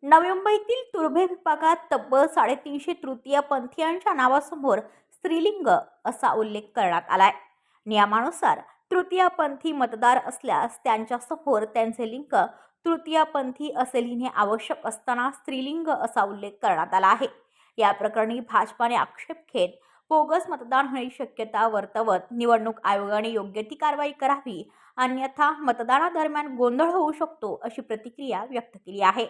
नवी मुंबईतील तुर्भे विभागात तब्बल 350 तृतीयपंथीयांच्या नावासमोर स्त्रीलिंग असा उल्लेख करण्यात आलाय। नियमानुसार तृतीयपंथी मतदार असल्यास त्यांच्या समोर त्यांचे लिंग तृतीयपंथी असे लिहिणे आवश्यक असताना स्त्रीलिंग असा उल्लेख करण्यात आला आहे। या प्रकरणी भाजपाने आक्षेप घेत बोगस मतदान होण्याची शक्यता वर्तवत निवडणूक आयोगाने योग्य ती कारवाई करावी, अन्यथा मतदानादरम्यान गोंधळ होऊ शकतो अशी प्रतिक्रिया व्यक्त केली आहे।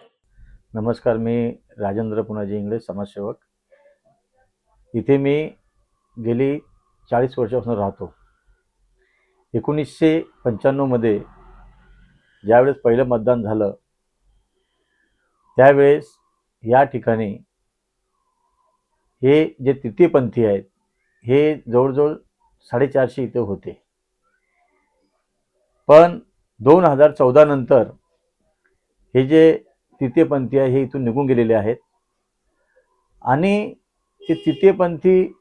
नमस्कार, मी राजेंद्र पुनाजी इंगळे, समाजसेवक। इथे मी गेली 40 वर्षापासून राहतो। 1995 मध्ये ज्यावेळेस पहिलं मतदान झालं त्यावेळेस या ठिकाणी हे जे तृतीयपंथी आहेत हे जवळजवळ 450 इथे होते, पण 2014 नंतर हे जे तृतीयपंथी आहे हे इथून निघून गेलेले आहेत आणि ते तृतीयपंथी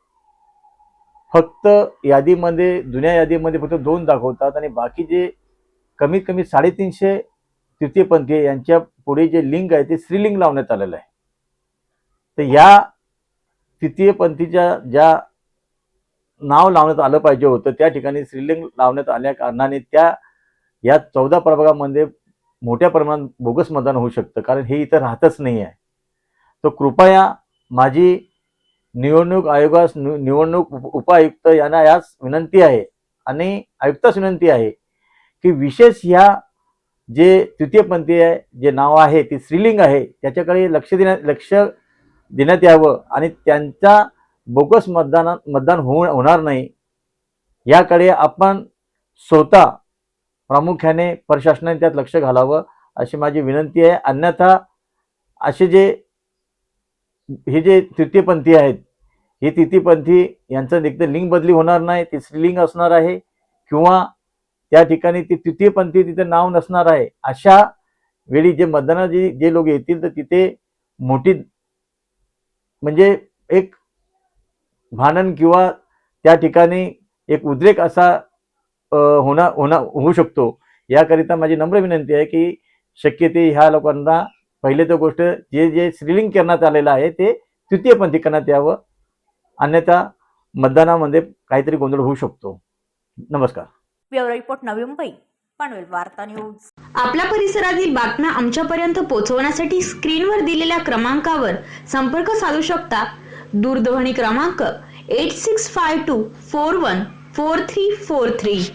फक्त यादीमध्ये, जुन्या यादीमध्ये फक्त 2 दाखवतात आणि बाकी जे कमीत कमी 350 तृतीयपंथी आहे यांच्या पुढे जे लिंग आहे ते स्त्रीलिंग लावण्यात आलेलं आहे। तर या तृतीयपंथीच्या ज्या नाव लावण्यात आलं पाहिजे होतं त्या ठिकाणी स्त्रीलिंग लावण्यात आल्या कारणाने या 14 प्रभागामध्ये मोठ्या प्रमाणात बोगस मतदान होऊ शकतं, कारण हे इथं राहतच नाही आहे। तो कृपया माझी निवडणूक आयोगास, निवडणूक उपायुक्त यांना याच विनंती आहे आणि आयुक्तास विनंती आहे की विशेष ह्या जे तृतीयपंथी आहे जे नाव आहे ती स्त्रीलिंग आहे त्याच्याकडे लक्ष देण्यात यावं आणि त्यांचा बोगस मतदान होणार नाही याकडे आपण स्वतः प्रामुख्याने प्रशासनाने त्यात लक्ष घालावं अशी माझी विनंती आहे। अन्यथा असे हे जे तृतीयपंथी आहेत हे तृतीयपंथी यांचं एकतर लिंग बदली होणार नाही, ते स्त्रीलिंग असणार आहे किंवा त्या ठिकाणी ते तृतीयपंथी तिथे नाव नसणार आहे। अशा वेळी जे मतदानाचे जे लोक येतील तर तिथे मोठी म्हणजे एक भांडण किंवा त्या ठिकाणी एक उद्रेक असा होऊ शकतो। याकरिता माझी नम्र विनंती आहे की शक्य ते ह्या लोकांना पहिले तर गोष्ट जे स्त्रीलिंग करण्यात आलेलं आहे ते तृतीयपंथी करण्यात यावं, अन्यथा मतदानामध्ये काहीतरी गोंधळ होऊ शकतो। नमस्कार। ब्युरो रिपोर्ट, नवी मुंबई, पनवेल वार्ता न्यूज। आपल्या परिसरातील बातम्या आमच्यापर्यंत पोहोचवण्यासाठी स्क्रीनवर दिलेल्या क्रमांकावर संपर्क साधू शकता। दूरध्वनी क्रमांक 8652414343।